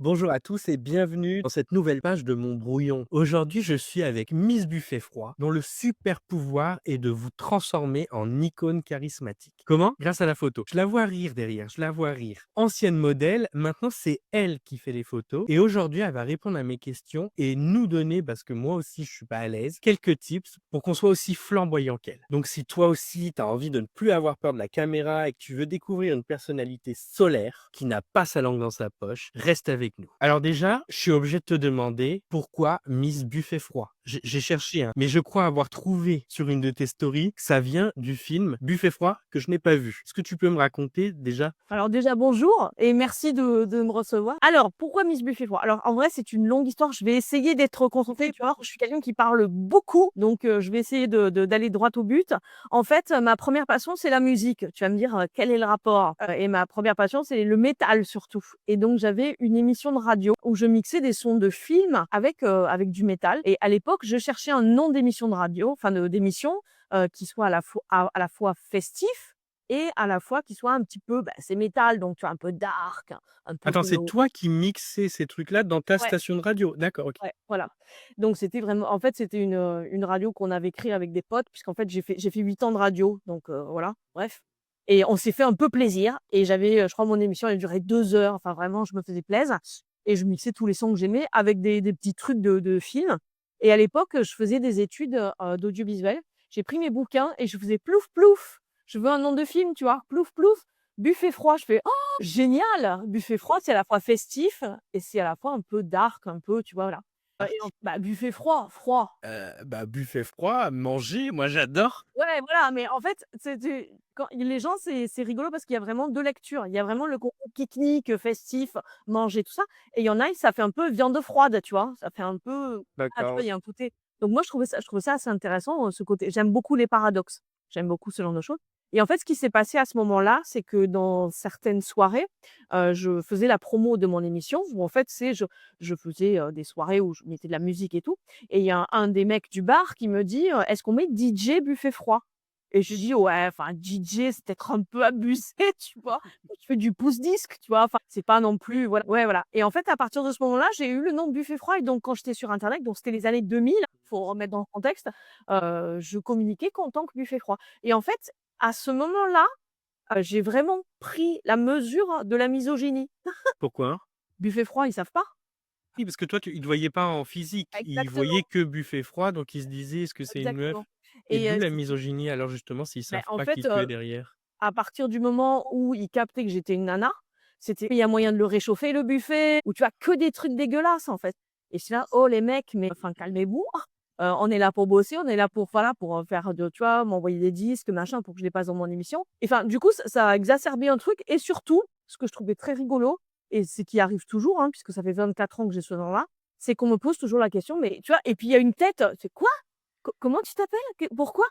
Bonjour à tous et bienvenue dans cette nouvelle page de mon brouillon. Aujourd'hui, je suis avec Miss Buffet Froid, dont le super pouvoir est de vous transformer en icône charismatique. Comment? Grâce à la photo. Je la vois rire derrière, je la vois rire. Ancienne modèle, maintenant c'est elle qui fait les photos. Et aujourd'hui, elle va répondre à mes questions et nous donner, parce que moi aussi je suis pas à l'aise, quelques tips pour qu'on soit aussi flamboyant qu'elle. Donc si toi aussi, tu as envie de ne plus avoir peur de la caméra et que tu veux découvrir une personnalité solaire qui n'a pas sa langue dans sa poche, reste avec nous. Alors déjà, je suis obligé de te demander pourquoi Miss Buffet Froid. J'ai cherché, hein, mais je crois avoir trouvé sur une de tes stories que ça vient du film Buffet Froid que je n'ai pas vu. Est-ce que tu peux me raconter déjà? Alors déjà bonjour et merci de me recevoir. Alors pourquoi Miss Buffet Froid? Alors en vrai c'est une longue histoire, je vais essayer d'être concentrée, tu vois? Je suis quelqu'un qui parle beaucoup, donc je vais essayer d'aller droit au but. En fait, ma première passion c'est la musique. Tu vas me dire, quel est le rapport? Et ma première passion c'est le métal surtout et donc j'avais une émission de radio où je mixais des sons de films avec du métal et à l'époque, je cherchais un nom d'émission de radio, enfin de d'émission, qui soit à la fois festif et à la fois qui soit un petit peu, c'est métal, donc tu vois, un peu dark, un peu Attends, c'est glauque. toi qui mixais ces trucs-là dans ta Ouais, station de radio? D'accord, OK. ouais, voilà. Donc c'était vraiment en fait, c'était une radio qu'on avait créée avec des potes puisqu'en fait, j'ai fait 8 ans de radio, donc voilà, bref et on s'est fait un peu plaisir et j'avais, je crois mon émission elle durait 2 heures, enfin vraiment je me faisais plaisir et je mixais tous les sons que j'aimais avec des petits trucs de films et à l'époque, je faisais des études, d'audiovisuel. J'ai pris mes bouquins et je faisais plouf plouf. Je veux un nom de film, tu vois? Plouf plouf, Buffet froid. Je fais: «Oh génial!» Buffet froid, c'est à la fois festif et c'est à la fois un peu dark, un peu, tu vois? Voilà. Et en buffet froid, froid. Buffet froid, manger, moi j'adore. Ouais, voilà, mais en fait, c'était quand les gens, c'est rigolo parce qu'il y a vraiment 2 lectures. Il y a vraiment le côté pique-nique, festif, manger, tout ça et il y en a, ça fait un peu viande froide, tu vois? Ça fait un peu ah, tu vois, D'accord. il y a un côté donc moi, je trouvais ça assez intéressant, ce côté j'aime beaucoup les paradoxes. J'aime beaucoup ce genre de choses et en fait, ce qui s'est passé à ce moment-là, c'est que dans certaines soirées, je faisais la promo de mon émission où en fait, je faisais, des soirées où je mettais de la musique et tout et il y a un des mecs du bar qui me dit, «Est-ce qu'on met DJ buffet froid?» et je dis: «Ouais, enfin DJ, c'est peut-être un peu abusé», tu vois? Je fais du pouce-disque, tu vois? Enfin, c'est pas non plus voilà ouais, voilà et en fait, à partir de ce moment-là, j'ai eu le nom de buffet froid et donc quand j'étais sur internet, donc c'était les années 2000, faut remettre dans le contexte, je communiquais qu'en tant que buffet froid et en fait, à ce moment-là, j'ai vraiment pris la mesure de la misogynie. Pourquoi? Buffet froid, ils savent pas. Oui, parce que toi, ils te voyaient pas en physique, ils voyaient Exactement, que buffet froid, donc ils se disaient: «Est-ce que c'est une exactement meuf?» Et et d'où la c'était misogynie alors justement s'ils savent en pas fait, qui tu es derrière? à partir du moment où ils captaient que j'étais une nana, c'était il y a moyen de le réchauffer le buffet ou tu as que des trucs dégueulasses, en fait et je suis là: «Oh les mecs, mais enfin calmez-vous, on est là pour bosser, on est là pour voilà, pour, faire de tu vois, m'envoyer des disques, machin, pour que je les passe dans mon émission» et enfin du coup, ça a exacerbé un truc et surtout, ce que je trouvais très rigolo et c'est qui arrive toujours, hein, puisque ça fait 24 ans que j'ai ce nom-là, c'est qu'on me pose toujours la question: «Mais» tu vois? Et puis il y a une tête, c'est «Quoi? Comment tu t'appelles? Pourquoi?»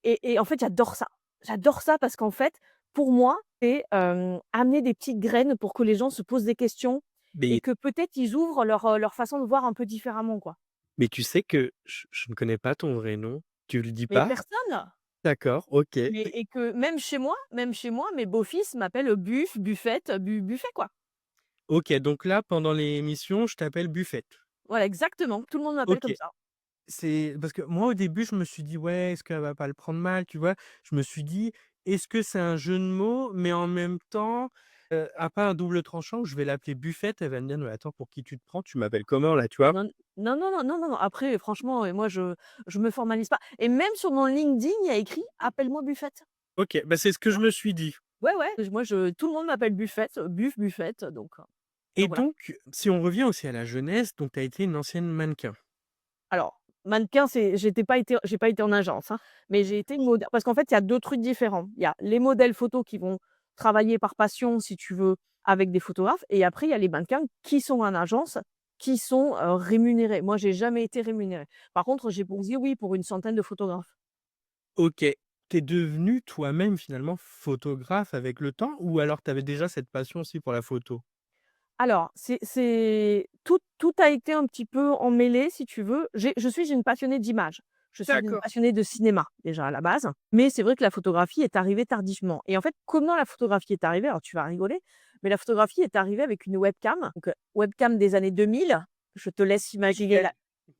et en fait, j'adore ça. J'adore ça parce qu'en fait, pour moi, c'est, amener des petites graines pour que les gens se posent des questions et Mais que peut-être ils ouvrent leur façon de voir un peu différemment, quoi. mais tu sais que je ne connais pas ton vrai nom? Tu le dis Mais pas? personne! D'accord, OK. Mais et que même chez moi, mes beaux-fils m'appellent, Buffette, Buffet, quoi. OK, donc là, pendant l'émission, je t'appelle Buffette. Voilà, exactement. Tout le monde m'appelle comme OK. ça. C'est parce que moi, au début, je me suis dit: «Ouais, est-ce qu'elle va pas le prendre mal?» tu vois? Je me suis dit: «Est-ce que c'est un jeu de mots?» mais en même temps, à pas un double tranchant où je vais l'appeler Buffette, elle va me dire: «Mais attends, pour qui tu te prends? Tu m'appelles comment là?» tu vois? Non, non, non, non, non, non, non. Après, franchement, moi, je me formalise pas et même sur mon LinkedIn, il y a écrit: «Appelle-moi Buffette». OK, bah, c'est ce que je me suis dit. Ouais, ouais, moi je tout le monde m'appelle Buffette, Buffette, Et donc voilà. donc, si on revient aussi à la jeunesse, donc tu as été une ancienne mannequin. Alors, mannequin, j'ai pas été en agence, hein, mais j'ai été modèle parce qu'en fait, il y a 2 trucs différents. Il y a les modèles photos qui vont travailler par passion, si tu veux, avec des photographes et après il y a les mannequins qui sont en agence, qui sont, rémunérés. Moi, j'ai jamais été rémunérée. Par contre, j'ai posé, oui, pour une centaine de photographes. OK. Tu es devenue toi-même finalement photographe avec le temps ou alors tu avais déjà cette passion aussi pour la photo? Alors, c'est tout a été un petit peu emmêlé, si tu veux. Je suis une passionnée d'images. Je suis une D'accord. passionnée de cinéma, déjà, à la base, mais c'est vrai que la photographie est arrivée tardivement et en fait, comment la photographie est arrivée? Alors tu vas rigoler, Mais la photographie est arrivée avec une webcam, donc webcam des années 2000. Je te laisse imaginer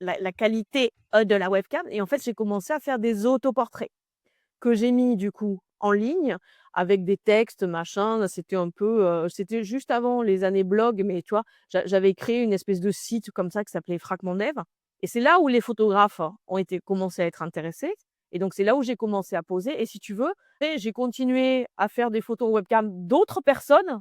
la qualité, de la webcam et en fait, j'ai commencé à faire des autoportraits que j'ai mis du coup en ligne avec des textes, machin. C'était un peu, c'était juste avant les années blog, mais tu vois, j'avais créé une espèce de site comme ça qui s'appelait Fragment Dev et c'est là où les photographes ont été commencé à être intéressés et donc c'est là où j'ai commencé à poser et si tu veux, et j'ai continué à faire des photos webcam d'autres personnes.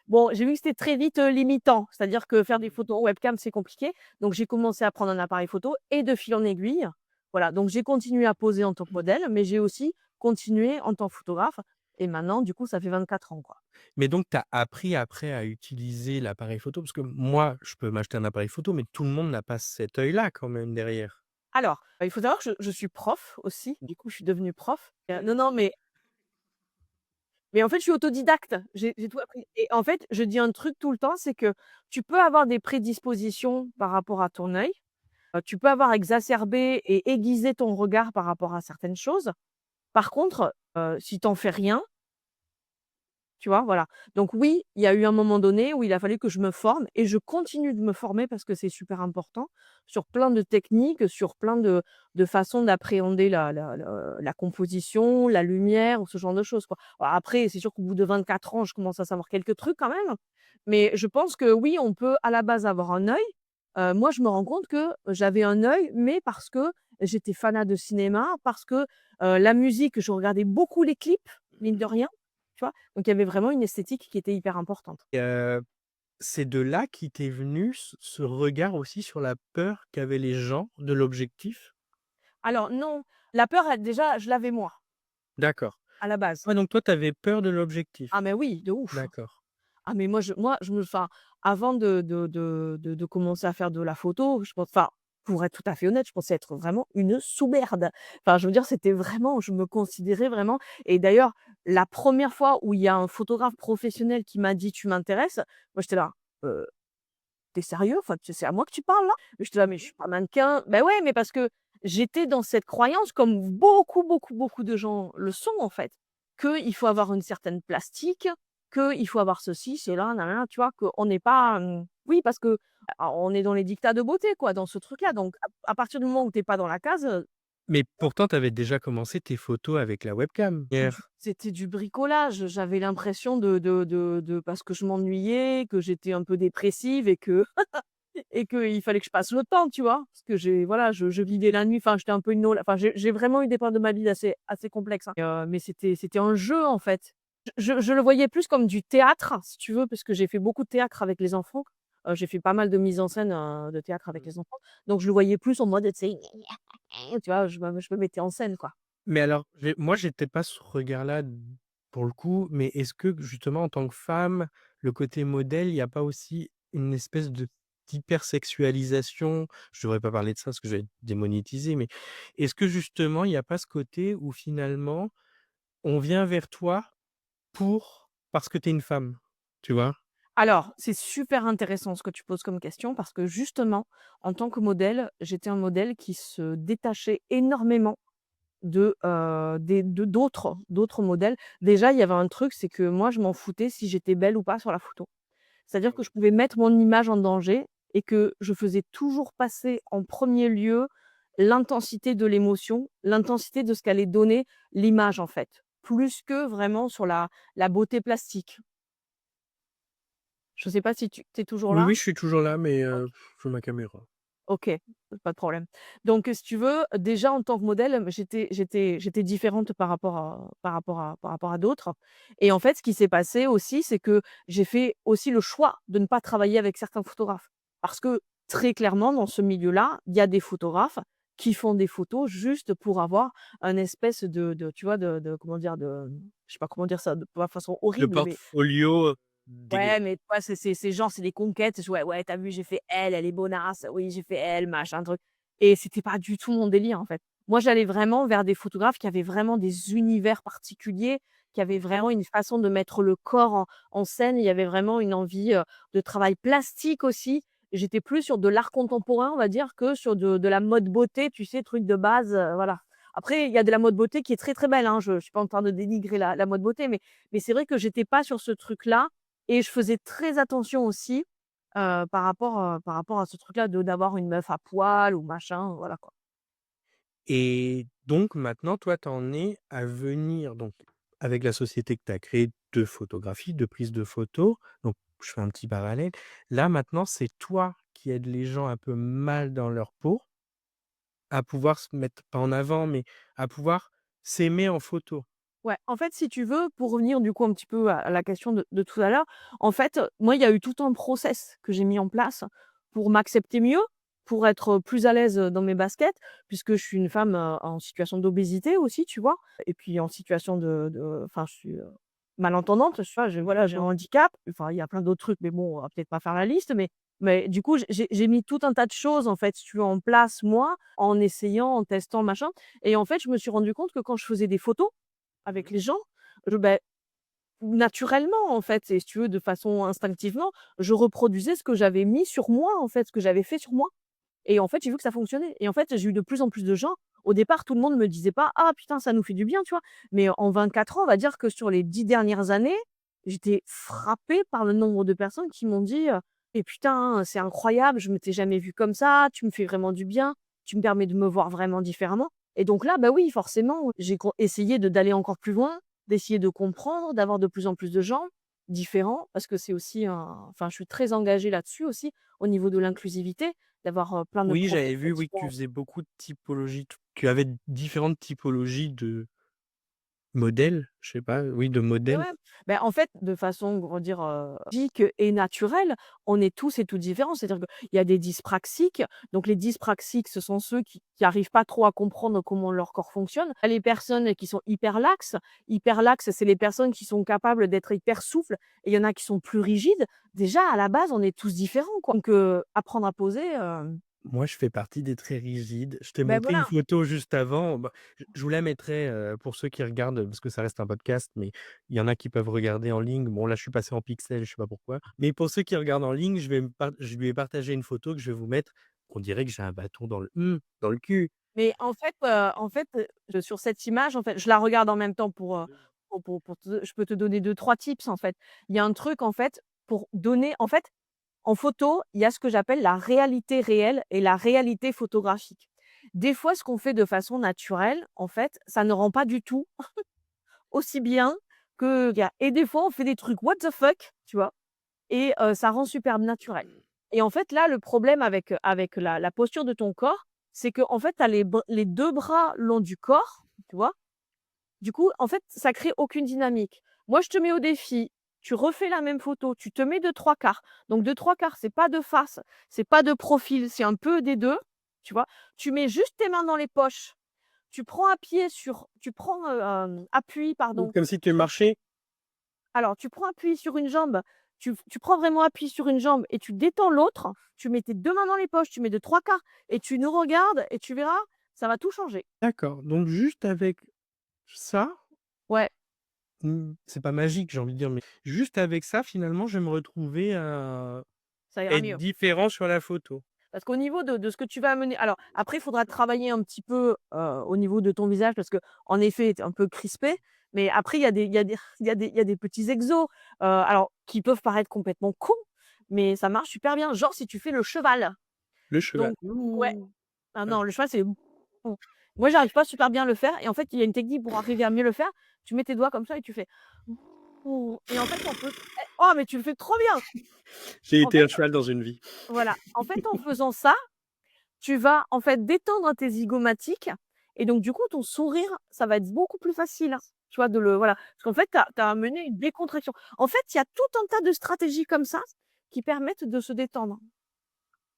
Bon, j'ai vu que c'était très vite, limitant, c'est-à-dire que faire des photos webcam, c'est compliqué, donc j'ai commencé à prendre un appareil photo et de fil en aiguille, voilà, donc j'ai continué à poser en tant que modèle, mais j'ai aussi continué en tant que photographe et maintenant, du coup, ça fait 24 ans, quoi. Mais donc tu as appris après à utiliser l'appareil photo? Parce que moi, je peux m'acheter un appareil photo, mais tout le monde n'a pas cet œil-là quand même derrière. Alors, il faut savoir que je suis prof aussi, du coup, je suis devenue prof. Non, non, mais en fait, je suis autodidacte, j'ai tout appris et en fait, je dis un truc tout le temps, c'est que tu peux avoir des prédispositions par rapport à ton œil. Tu peux avoir exacerbé et aiguisé ton regard par rapport à certaines choses. Par contre, si tu en fais rien, tu vois? Voilà. Donc oui, il y a eu un moment donné où il a fallu que je me forme et je continue de me former parce que c'est super important, sur plein de techniques, sur plein de façons d'appréhender la composition, la lumière ou ce genre de choses, quoi. Alors après, c'est sûr qu'au bout de 24 ans, je commence à savoir quelques trucs quand même, mais je pense que oui, on peut à la base avoir un œil. Moi, je me rends compte que j'avais un œil, mais parce que j'étais fanat de cinéma, parce que, la musique, je regardais beaucoup les clips, mine de rien, tu vois? Donc il y avait vraiment une esthétique qui était hyper importante. Et c'est de là qui t'est venu ce regard aussi sur la peur qu'avaient les gens de l'objectif? Alors non, la peur, elle déjà, je l'avais moi, D'accord. à la base. Ouais, donc toi, tu avais peur de Ah l'objectif? mais oui, de ouf. D'accord. Ah mais moi je me enfin, avant de commencer à faire de la photo, je pense enfin, pour être tout à fait honnête, je pensais être vraiment une sous-merde. Enfin, je veux dire, c'était vraiment je me considérais vraiment et d'ailleurs, la première fois où il y a un photographe professionnel qui m'a dit: «Tu m'intéresses», moi j'étais là: «Heu, tu sérieux? Enfin, c'est à moi que tu parles là?» J'étais là: «Mais je suis pas mannequin». Ben ouais, mais parce que j'étais dans cette croyance, comme beaucoup, beaucoup, beaucoup de gens le sont en fait, qu'il faut avoir une certaine plastique, qu'il faut avoir ceci, cela, na na na, tu vois? Qu'on n'est pas, oui, parce que, on est dans les dictats de beauté quoi, dans ce truc-là, donc à partir du moment où tu es pas dans la case, Mais pourtant, tu avais déjà commencé tes photos avec la webcam hier? c'était du bricolage. J'avais l'impression de parce que je m'ennuyais, que j'étais un peu dépressive et qu'il fallait que je passe le temps, tu vois? Parce que j'ai voilà, je vivais la nuit, enfin, j'étais un peu une ola enfin, j'ai vraiment eu des périodes de ma vie assez complexes, hein, mais c'était un jeu, en fait. Je le voyais plus comme du théâtre, si tu veux, parce que j'ai fait beaucoup de théâtre avec les enfants. J'ai fait pas mal de mise en scène, de théâtre avec les enfants. Donc je le voyais plus en mode, tu sais, tu vois? Je me mettais en scène, quoi. Mais alors, j'ai peut-être pas ce regard-là pour le coup, mais est-ce que justement en tant que femme, le côté modèle, il y a pas aussi une espèce de d'hypersexualisation? Je devrais pas parler de ça parce que je vais être démonétisé, mais est-ce que justement il y a pas ce côté où finalement on vient vers toi parce que tu es une femme? Tu vois? Alors, c'est super intéressant ce que tu poses comme question parce que justement, en tant que modèle, j'étais un modèle qui se détachait énormément d'autres modèles. Déjà, il y avait un truc, c'est que moi, je m'en foutais si j'étais belle ou pas sur la photo. C'est-à-dire que je pouvais mettre mon image en danger et que je faisais toujours passer en premier lieu l'intensité de l'émotion, l'intensité de ce qu'allait donner l'image, en fait, plus que vraiment sur la beauté plastique. Je sais pas si tu es toujours Oui, là? oui, je suis toujours là, mais OK. je veux ma caméra. OK, pas de problème. Donc, si tu veux, déjà en tant que modèle, j'étais différente par rapport à d'autres et en fait, ce qui s'est passé aussi, c'est que j'ai fait aussi le choix de ne pas travailler avec certains photographes. Parce que très clairement, dans ce milieu-là, il y a des photographes qui font des photos juste pour avoir un espèce de tu vois, de comment dire? Je sais pas comment dire ça, de pas façon Le horrible, mais portfolio, ouais, dégueulasse. mais tu vois, c'est genre, c'est des conquêtes. Ouais, ouais, tu vu, j'ai fait elle est bonasse. Oui, j'ai fait elle, machin truc et c'était pas du tout mon délire, en fait. Moi, j'allais vraiment vers des photographes qui avaient vraiment des univers particuliers, qui avaient vraiment une façon de mettre le corps en scène. Il y avait vraiment une envie, de travail plastique aussi. J'étais plus sur de l'art contemporain, on va dire, que sur de la mode beauté, tu sais, truc de base, voilà. Après, il y a de la mode beauté qui est très, très belle, hein. Je suis pas en train de dénigrer la mode beauté, mais c'est vrai que j'étais pas sur ce truc-là et je faisais très attention aussi, par rapport à ce truc-là de d'avoir une meuf à poil ou machin, voilà quoi. Et donc maintenant, toi, tu en es à venir donc avec la société que tu as créée de photographie, de prise de photos, donc je fais un petit parallèle. Là, maintenant, c'est toi qui aides les gens un peu mal dans leur peau à pouvoir se mettre pas en avant, mais à pouvoir s'aimer en photo. Ouais, en fait, si tu veux, pour revenir du coup un petit peu à la question de tout à l'heure, en fait, moi, il y a eu tout un process que j'ai mis en place pour m'accepter mieux, pour être plus à l'aise, dans mes baskets, puisque je suis une femme, en situation d'obésité aussi, tu vois? Et puis en situation de enfin, je suis, malentendante, tu vois? Voilà, j'ai un handicap, enfin, il y a plein d'autres trucs, mais bon, on va peut-être pas faire la liste, mais du coup, j'ai mis tout un tas de choses, en fait, si tu veux, en place, moi, en essayant, en testant, machin, et en fait, je me suis rendu compte que quand je faisais des photos avec les gens, beh, naturellement, en fait, et si tu veux, de façon instinctivement, je reproduisais ce que j'avais mis sur moi, en fait, ce que j'avais fait sur moi, et en fait, j'ai vu que ça fonctionnait, et en fait, j'ai eu de plus en plus de gens. Au départ, tout le monde me disait pas: «Ah putain, ça nous fait du bien», tu vois? Mais en 24 ans, on va dire que sur les 10 dernières années, j'étais frappée par le nombre de personnes qui m'ont dit, «Mais putain, c'est incroyable, je m'étais jamais vue comme ça, tu me fais vraiment du bien, tu me permets de me voir vraiment différemment», et donc là, bah, oui, forcément, j'ai essayé d'aller encore plus loin, d'essayer de comprendre, d'avoir de plus en plus de gens différents, parce que c'est aussi un enfin, je suis très engagée là-dessus aussi, au niveau de l'inclusivité, d'avoir, plein de Oui, profils j'avais vu, oui, que tu différents. faisais beaucoup de typologies, tu avais différentes typologies de modèles, je sais pas, oui, de Ouais, modèles. ouais. Ben en fait, de façon, on va dire, logique et naturelle, on est tous et toutes différents. C'est-à-dire qu'il y a des dyspraxiques. Donc les dyspraxiques, ce sont ceux qui arrivent pas trop à comprendre comment leur corps fonctionne. Il y a les personnes qui sont hyperlaxes. Hyperlaxes, c'est les personnes qui sont capables d'être hyper souples, et il y en a qui sont plus rigides. Déjà, à la base, on est tous différents, quoi. Donc apprendre à poser, Moi, je fais partie des très rigides. Je t'ai beh, montré une voilà. photo juste avant, bah, je vous la mettrai, pour ceux qui regardent, parce que ça reste un podcast, mais il y en a qui peuvent regarder en ligne. Bon, là, je suis passé en pixel, je sais pas pourquoi. Mais pour ceux qui regardent en ligne, je lui ai partagé une photo que je vais vous mettre. On dirait que j'ai un bâton dans le cul. Mais en fait, sur cette image, en fait, je la regarde en même temps pour te je peux te donner deux trois tips, en fait. Il y a un truc, en fait, pour donner en fait, en photo, il y a ce que j'appelle la réalité réelle et la réalité photographique. Des fois, ce qu'on fait de façon naturelle, en fait, ça ne rend pas du tout aussi bien que et des fois, on fait des trucs what the fuck, tu vois? Et ça rend super naturel. Et en fait, là, le problème avec la posture de ton corps, c'est qu'en fait, tu as les 2 bras long du corps, tu vois? Du coup, en fait, ça crée aucune dynamique. Moi, je te mets au défi, tu refais la même photo, tu te mets de 3/4. Donc de 3/4, c'est pas de face, c'est pas de profil, c'est un peu des 2, tu vois? Tu mets juste tes mains dans les poches, tu prends, appui, pardon, Comme si tu sur marchais? alors, tu prends appui sur une jambe, tu prends vraiment appui sur une jambe et tu détends l'autre, tu mets tes 2 mains dans les poches, tu mets de 3/4 et tu nous regardes et tu verras, ça va tout changer. D'accord, donc juste avec ça, Ouais, c'est pas magique, j'ai envie de dire, mais juste avec ça, finalement, je vais me retrouver à ça ira être mieux. différent sur la photo. Parce qu'au niveau de ce que tu vas amener alors après, il faudra travailler un petit peu, au niveau de ton visage parce qu'en effet, tu es un peu crispé, mais après il y a des petits exos, alors qui peuvent paraître complètement cons, mais ça marche super bien. Genre si tu fais le cheval. Le cheval. Donc ouais. Ouh! Ah Ah, non, le cheval, c'est bon. Moi, j'arrive pas super bien à le faire, et en fait, il y a une technique pour arriver à mieux le faire. Tu mets tes doigts comme ça et tu fais et en fait, on peut oh, mais tu le fais trop bien! j'ai En été fait, un cheval dans une vie. voilà, en fait, en faisant ça, tu vas, en fait, détendre tes zygomatiques, et donc du coup, ton sourire, ça va être beaucoup plus facile, tu vois? De le voilà, parce qu'en fait, tu as amené une décontraction. En fait, il y a tout un tas de stratégies comme ça qui permettent de se détendre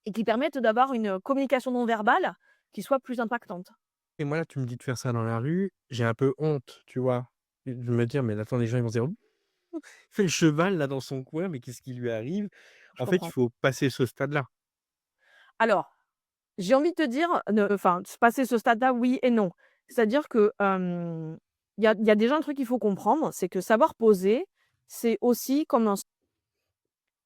et qui permettent d'avoir une communication non verbale qui soit plus impactante. Et moi, là, tu me dis de faire ça dans la rue, j'ai un peu honte, tu vois? Et de me dire: «Mais attends, les gens, ils vont se dire: "Ouh, il fait le cheval là dans son coin, mais qu'est-ce qui lui arrive?"» Je En fait, il comprends. faut passer ce stade-là. Alors, j'ai envie de te dire, enfin, passer ce stade-là, oui et non. C'est-à-dire que, il y a déjà un truc qu'il faut comprendre, c'est que savoir poser, c'est aussi comme un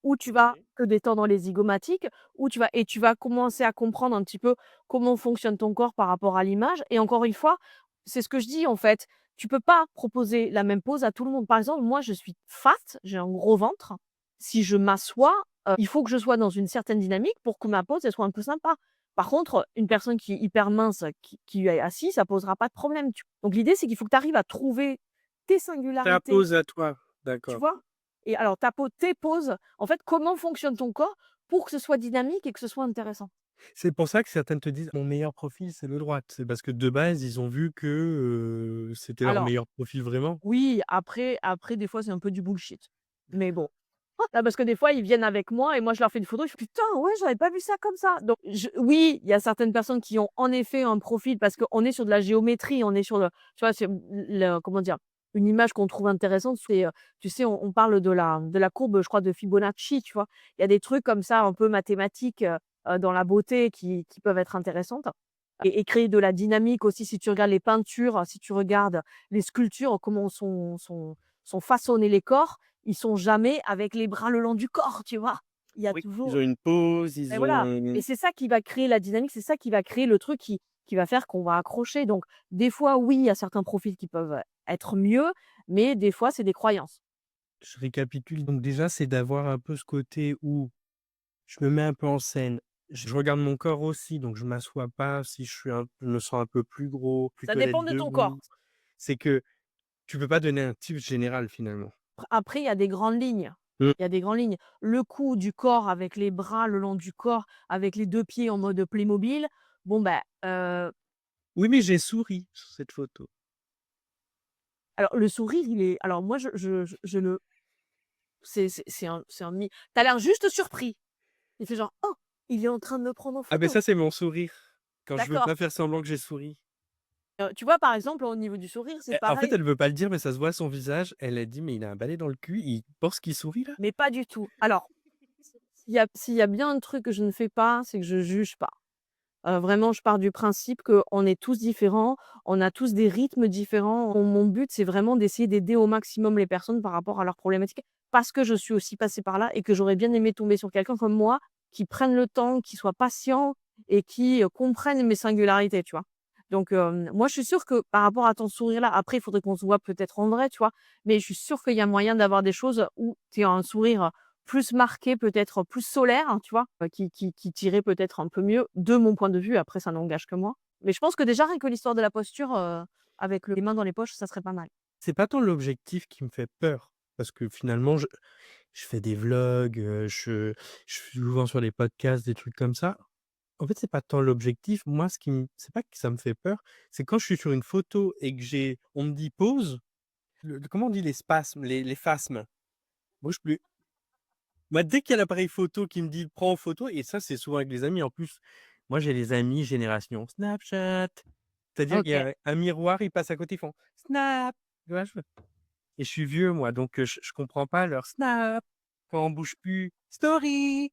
où tu vas OK. te détendre les zygomatiques, où tu vas commencer à comprendre un petit peu comment fonctionne ton corps par rapport à l'image, et encore une fois, c'est ce que je dis, en fait, tu peux pas proposer la même pose à tout le monde. Par exemple, moi, je suis fat, j'ai un gros ventre. Si je m'assois, il faut que je sois dans une certaine dynamique pour que ma pose, elle soit un peu sympa. Par contre, une personne qui est hyper mince, qui est assise, ça posera pas de problème, donc l'idée, c'est qu'il faut que tu arrives à trouver tes Ta singularités, pose à toi, tu d'accord. vois? Et alors tes poses, en fait, comment fonctionne ton corps pour que ce soit dynamique et que ce soit intéressant? C'est pour ça que certaines te disent: «Mon meilleur profil, c'est le droite». C'est parce que de base, ils ont vu que, c'était leur Alors meilleur profil vraiment? oui, après des fois, c'est un peu du bullshit, mais bon. Ah, parce que des fois, ils viennent avec moi et moi, je leur fais une photo, ils font: «Putain, ouais, j'avais pas vu ça comme ça». Donc oui, il y a certaines personnes qui ont en effet un profil parce qu'on est sur de la géométrie, on est sur le tu vois, c'est le comment dire? Une image qu'on trouve intéressante, c'est, tu sais, on parle de la courbe, je crois, de Fibonacci, tu vois? Il y a des trucs comme ça, un peu mathématiques, dans la beauté qui peuvent être intéressantes et créer de la dynamique aussi. Si tu regardes les peintures, si tu regardes les sculptures, comment sont façonnés les corps, ils sont jamais avec les bras le long du corps, tu vois? Il y a Oui, ils ont toujours une pose, et ils voilà ont et c'est ça qui va créer la dynamique, c'est ça qui va créer le truc qui va faire qu'on va accrocher donc des fois, oui, il y a certains profils qui peuvent être mieux, mais des fois, c'est des croyances. je récapitule, donc déjà, c'est d'avoir un peu ce côté où je me mets un peu en scène, je regarde mon corps aussi, donc je m'assois pas si je me sens un peu plus gros, Ça plutôt dépend d'être de ton corps. debout. C'est que tu peux pas donner un type général finalement. Après, il y a des grandes lignes. Mmh. Il y a des grandes lignes. Le cou du corps avec les bras le long du corps, avec les 2 pieds en mode Playmobil, bon, bah, Oui, mais j'ai souri sur cette photo. alors le sourire, il est alors moi je le c'est un mi tu as l'air juste surpris. Il fait genre: «Oh, il est en train de me prendre en Ah ben photo». ça, c'est mon sourire, quand je veux D'accord. pas faire semblant que j'ai souri. Tu vois, par exemple, au niveau du sourire, c'est En fait, pareil, elle veut pas le dire, mais ça se voit à son visage. Elle a dit: «Mais il a un balai dans le cul, il pense qu'il sourit là?» mais pas du tout. Alors, s'il y a bien un truc que je ne fais pas, c'est que je juge pas. Vraiment, je pars du principe qu'on est tous différents, on a tous des rythmes différents. Mon but, c'est vraiment d'essayer d'aider au maximum les personnes par rapport à leurs problématiques, parce que je suis aussi passée par là et que j'aurais bien aimé tomber sur quelqu'un comme moi, qui prenne le temps, qui soit patient et qui, comprenne mes singularités, tu vois? Donc, moi, je suis sûre que par rapport à ton sourire-là, après, il faudrait qu'on se voit peut-être en vrai, tu vois? Mais je suis sûre qu'il y a moyen d'avoir des choses où tu as un sourire plus marqué, peut-être plus solaire, hein, tu vois? Qui t'irait peut-être un peu mieux, de mon point de vue, après ça n'engage que moi. Mais je pense que déjà rien que l'histoire de la posture, avec les mains dans les poches, ça serait pas mal. C'est pas tant l'objectif qui me fait peur, parce que finalement je fais des vlogs, je suis souvent sur des podcasts, des trucs comme ça. En fait, c'est pas tant l'objectif. Moi, ce qui me c'est pas que ça me fait peur, c'est quand je suis sur une photo et que on me dit: «Pose», comment on dit les spasmes, les phasmes? Bouge plus. Moi, dès qu'il y a l'appareil photo qui me dit: «Prends en photo», et ça, c'est souvent avec les amis. En plus, moi, j'ai les amis génération Snapchat. C'est-à-dire qu'il y OK. a un miroir, ils passent à côté, ils font: «Snap». Tu vois? Et je suis vieux moi, donc je comprends pas leur «Snap», quand on bouge plus, «Story».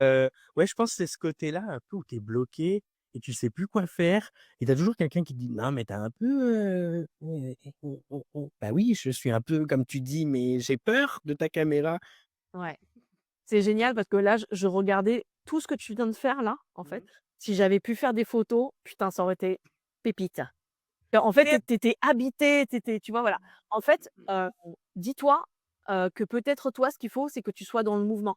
Ouais, je pense que c'est ce côté-là un peu où tu es bloqué et tu sais plus quoi faire et tu as toujours quelqu'un qui te dit: «Non mais tu as un peu, bah oui, je suis un peu comme tu dis, mais j'ai peur de ta caméra». Ouais. C'est génial parce que là, je regardais tout ce que tu viens de faire là, en fait. Mmh. Si j'avais pu faire des photos, putain, ça aurait été pépite. En fait, tu étais habité, tu vois, voilà. En fait, dis-toi, que peut-être toi, ce qu'il faut, c'est que tu sois dans le mouvement.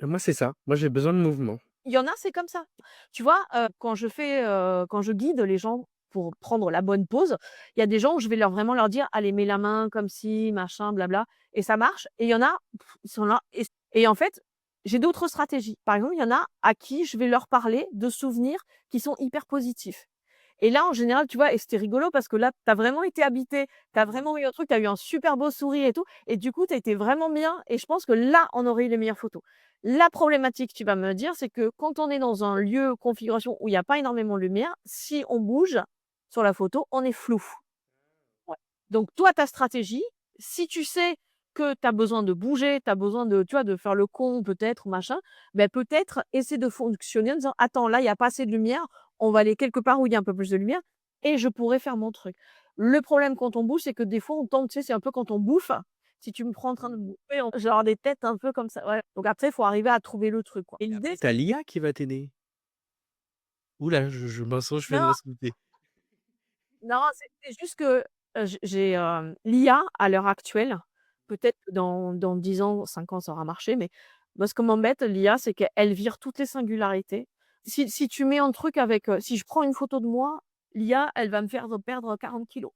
Moi, c'est ça. Moi, j'ai besoin de mouvement. Il y en a, c'est comme ça. Tu vois, quand je guide les gens pour prendre la bonne pose, il y a des gens où je vais vraiment leur dire: «Allez, mets la main comme ci, machin, blabla» et ça marche et il y en a, ils sont là et en fait, j'ai d'autres stratégies. Par exemple, il y en a à qui je vais leur parler de souvenirs qui sont hyper positifs et là, en général, tu vois et c'était rigolo parce que là, tu as vraiment été habité, tu as vraiment eu un truc, tu as eu un super beau sourire et tout et du coup, tu as été vraiment bien et je pense que là, on aurait eu les meilleures photos. La problématique, tu vas me dire, c'est que quand on est dans un lieu, configuration où il y a pas énormément de lumière, si on bouge sur la photo, on est flou. Ouais. Donc toi, ta stratégie, si tu sais que tu as besoin de bouger, tu as besoin de, tu vois, de faire le con peut-être, machin, ben peut-être essaie de fonctionner en disant: «Attends, là, il y a pas assez de lumière, on va aller quelque part où il y a un peu plus de lumière et je pourrais faire mon truc». Le problème quand on bouge, c'est que des fois on tombe, tu sais, c'est un peu quand on bouffe. Si tu me prends en train de bouffer, on genre des têtes un peu comme ça, ouais. Donc après, il faut arriver à trouver le truc, quoi et Et l'idée après, tu as l'IA qui va t'aider. Ouh là, je mensonge, je viens de non, m'exciter. non, c'est juste que, j'ai, l'IA à l'heure actuelle. Peut-être que dans 10 ans, 5 ans, ça aura marché, mais moi, ce qui m'embête, l'IA, c'est qu'elle vire toutes les singularités. Si tu mets un truc avec, si je prends une photo de moi, l'IA, elle va me faire perdre 40 kilogrammes.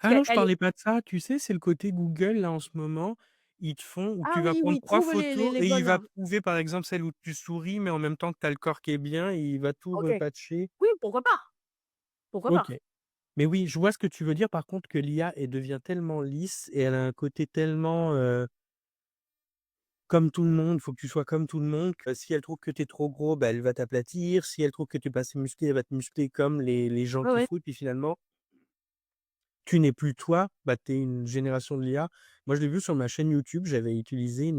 Parce Ah non, je qu'elle est parlais pas de ça, tu sais, c'est le côté Google là en ce moment, ils te font où ah tu vas oui, prendre oui, 3 trouve les photos les et il va bonnes. trouver par exemple celle où tu souris, mais en même temps que tu as le corps qui est bien et il va tout OK. repatcher. Oui, pourquoi pas? Pourquoi OK. pas? Mais oui, je vois ce que tu veux dire par contre que l'IA, elle devient tellement lisse et elle a un côté tellement, comme tout le monde, faut que tu sois comme tout le monde, que si elle trouve que tu es trop gros, bah, elle va t'aplatir, si elle trouve que tu es pas assez musclé, elle va te muscler comme les gens Ouais, qu'il ouais. faut et puis finalement, tu n'es plus toi, bah, tu es une génération de l'IA. Moi, je l'ai vu sur ma chaîne YouTube, j'avais utilisé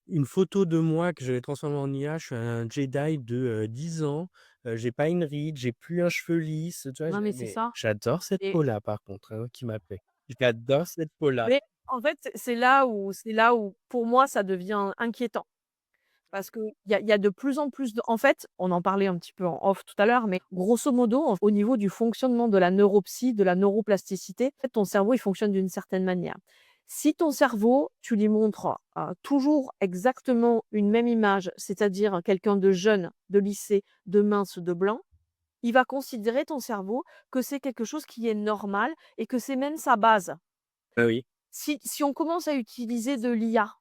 une photo de moi que j'avais transformée en IA. Je suis un Jedi de, 10 ans, j'ai pas une ride, j'ai plus un cheveu lisse, tu vois? Non, mais c'est Mais ça j'adore cette et peau-là par contre, hein, qui m'a plaît. J'adore cette peau-là. mais en fait, c'est là où, pour moi, ça devient inquiétant. Parce qu'il y a de plus en plus en fait, on en parlait un petit peu en off tout à l'heure, mais grosso modo, au niveau du fonctionnement de la neuropsy, de la neuroplasticité, en fait, ton cerveau, il fonctionne d'une certaine manière. Si ton cerveau, tu lui montres, toujours exactement une même image, c'est-à-dire quelqu'un de jeune, de lycée, de mince, de blanc, il va considérer ton cerveau que c'est quelque chose qui est normal et que c'est même sa base. Bah, oui. Si on commence à utiliser de l'IA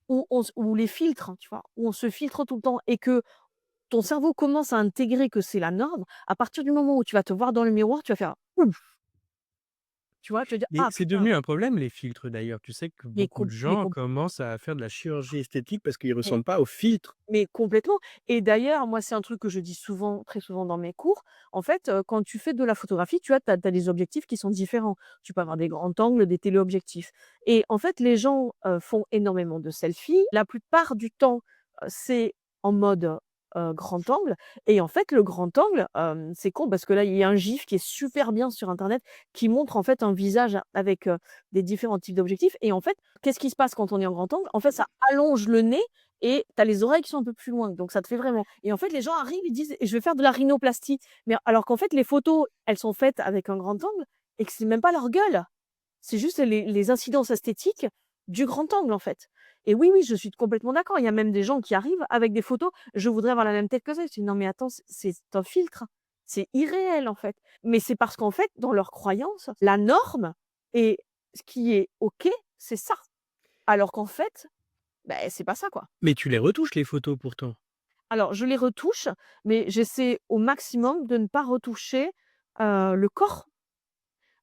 ou les filtres, tu vois? Où on se filtre tout le temps et que ton cerveau commence à intégrer que c'est la norme, à partir du moment où tu vas te voir dans le miroir, tu vas faire: «Ouf!» Tu vois? Tu vas dire: Mais «Ah c'est putain!» devenu un problème les filtres d'ailleurs. Tu sais que mais beaucoup de com mais gens com commencent à faire de la chirurgie esthétique parce qu'ils mais ressemblent pas aux filtres. mais complètement et d'ailleurs, moi, c'est un truc que je dis souvent, très souvent dans mes cours. En fait, quand tu fais de la photographie, tu vois, tu as des objectifs qui sont différents. Tu peux avoir des grands angles, des téléobjectifs et en fait, les gens, font énormément de selfies. La plupart du temps, c'est en mode, grand angle et en fait, le grand angle, c'est con parce que là, il y a un gif qui est super bien sur internet qui montre en fait un visage avec, des différents types d'objectifs et en fait, qu'est-ce qui se passe quand on est en grand angle? En fait, ça allonge le nez et tu as les oreilles qui sont un peu plus loin, donc ça te fait vraiment et en fait, les gens arrivent, ils disent: «Je vais faire de la rhinoplastie», mais alors qu'en fait, les photos, elles sont faites avec un grand angle et que c'est même pas leur gueule. C'est juste les incidences esthétiques du grand angle, en fait et oui, oui, je suis complètement d'accord. Il y a même des gens qui arrivent avec des photos: «Je voudrais avoir la même tête que ça». Je dis: «Non, mais attends, c'est un filtre, c'est irréel, en fait». Mais c'est parce qu'en fait, dans leurs croyances, la norme et ce qui est OK, c'est ça. Alors qu'en fait, beh, c'est pas ça, quoi. Mais tu les retouches les photos pourtant? Alors, je les retouche, mais j'essaie au maximum de ne pas retoucher, le corps.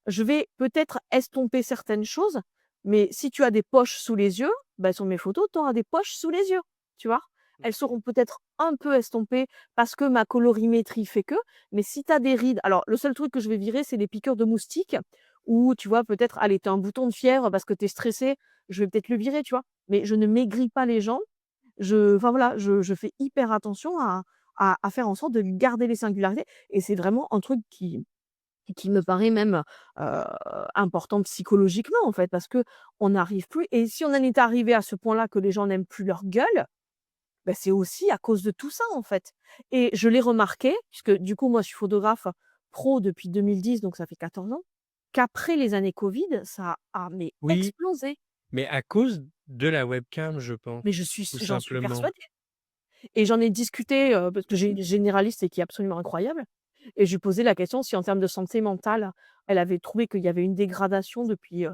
Je vais peut-être estomper certaines choses, mais si tu as des poches sous les yeux, bah, sur mes photos, tu auras des poches sous les yeux, tu vois? Elles seront peut-être un peu estompées parce que ma colorimétrie fait que, mais si tu as des rides alors le seul truc que je vais virer, c'est les piqûres de moustiques ou tu vois, peut-être, allez, tu as un bouton de fièvre parce que tu es stressé, je vais peut-être le virer, tu vois? Mais je ne maigris pas les gens enfin voilà, je fais hyper attention à faire en sorte de garder les singularités et c'est vraiment un truc qui me paraît même, heu, important psychologiquement, en fait, parce qu'on n'arrive plus et si on en est arrivé à ce point-là que les gens n'aiment plus leur gueule, bah, c'est aussi à cause de tout ça, en fait et je l'ai remarqué puisque du coup, moi, je suis photographe pro depuis 2010, donc ça fait 14 ans, qu'après les années covid, ça a mais Oui, explosé. mais à cause de la webcam, je pense, Mais tout j'en suis simplement. persuadée. Et j'en ai discuté, parce que j'ai une généraliste et qui est absolument incroyable et je lui posais la question si en termes de santé mentale, elle avait trouvé qu'il y avait une dégradation depuis,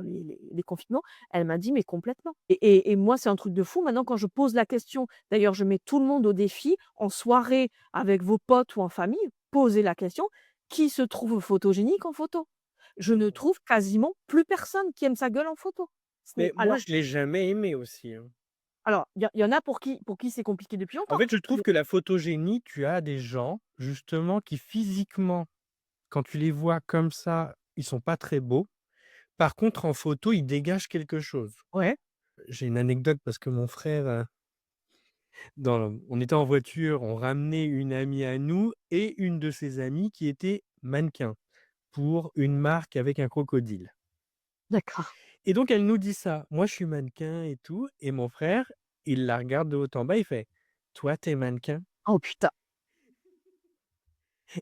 les confinements. Elle m'a dit: «Mais complètement» et moi, c'est un truc de fou maintenant quand je pose la question d'ailleurs, je mets tout le monde au défi, en soirée avec vos potes ou en famille, posez la question: «Qui se trouve photogénique en photo?» Je ne trouve quasiment plus personne qui aime sa gueule en photo. Ce n'est Mais moi, alors je l'ai jamais aimé aussi, hein. il y en a pour qui c'est compliqué depuis En longtemps, fait, je trouve mais que la photogénie, tu as des gens, justement, qui physiquement, quand tu les vois comme ça, ils sont pas très beaux. Par contre, en photo, ils dégagent quelque chose. ouais, J'ai une anecdote parce que mon frère, on était en voiture, on ramenait une amie à nous et une de ses amies qui était mannequin pour une marque avec un crocodile. d'accord. Et donc elle nous dit ça. Moi, je suis mannequin et tout et mon frère, il la regarde de haut en bas, il fait: «Toi, tu es mannequin?» Oh putain!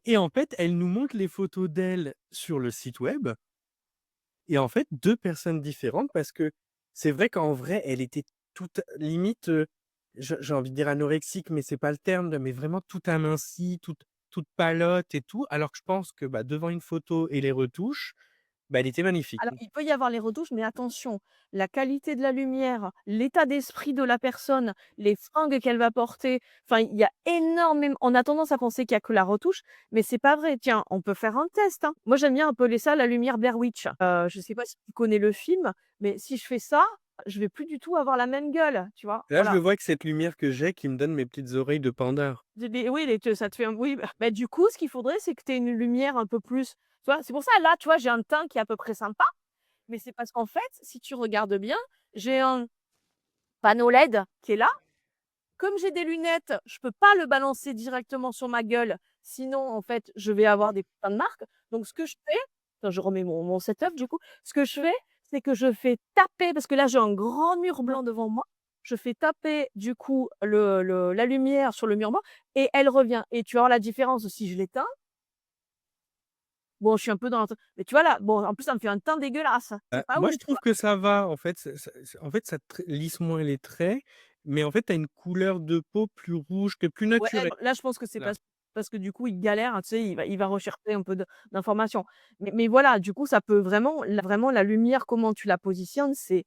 Et en fait, elle nous montre les photos d'elle sur le site web et en fait 2 personnes différentes parce que c'est vrai qu'en vrai, elle était toute limite, j'ai envie de dire anorexique, mais c'est pas le terme, mais vraiment toute amincie, toute pâlotte et tout, alors que je pense que, bah, devant une photo et les retouches, bah, elle était magnifique. Alors, il peut y avoir les retouches, mais attention, la qualité de la lumière, l'état d'esprit de la personne, les fringues qu'elle va porter, enfin, il y a énormément on a tendance à penser qu'il y a que la retouche, mais c'est pas vrai. Tiens, on peut faire un test, hein. Moi, j'aime bien appeler ça la lumière Blair Witch. Je sais pas si tu connais le film, mais si je fais ça, je vais plus du tout avoir la même gueule, tu vois? Là, je le Voilà. vois avec cette lumière que j'ai qui me donne mes petites oreilles de panda. Oui, ça te fait un oui, bah, du coup, ce qu'il faudrait, c'est que tu aies une lumière un peu plus tu vois? C'est pour ça, là, tu vois, j'ai un teint qui est à peu près sympa. Mais c'est parce qu'en fait, si tu regardes bien, j'ai un panneau LED qui est là. Comme j'ai des lunettes, je peux pas le balancer directement sur ma gueule, sinon en fait, je vais avoir des putains de marques. Donc ce que je fais, attends, je remets mon setup du coup. Ce que je fais, c'est que je fais taper parce que là j'ai un grand mur blanc devant moi. Je fais taper du coup la lumière sur le mur blanc et elle revient et tu vas voir la différence si je l'éteins. Bon, je suis un peu dans mais tu vois là, bon en plus ça me fait un teint dégueulasse. C'est pas Moi, ouf, je tu trouve vois? que ça va, en fait, ça lisse moins les traits, mais en fait, tu as une couleur de peau plus rouge, que plus Ouais, naturelle. là, je pense que c'est Là. parce que du coup, il galère, tu sais, il va rechercher un peu de d'informations. Mais voilà, du coup, ça peut vraiment la lumière, comment tu la positionnes, c'est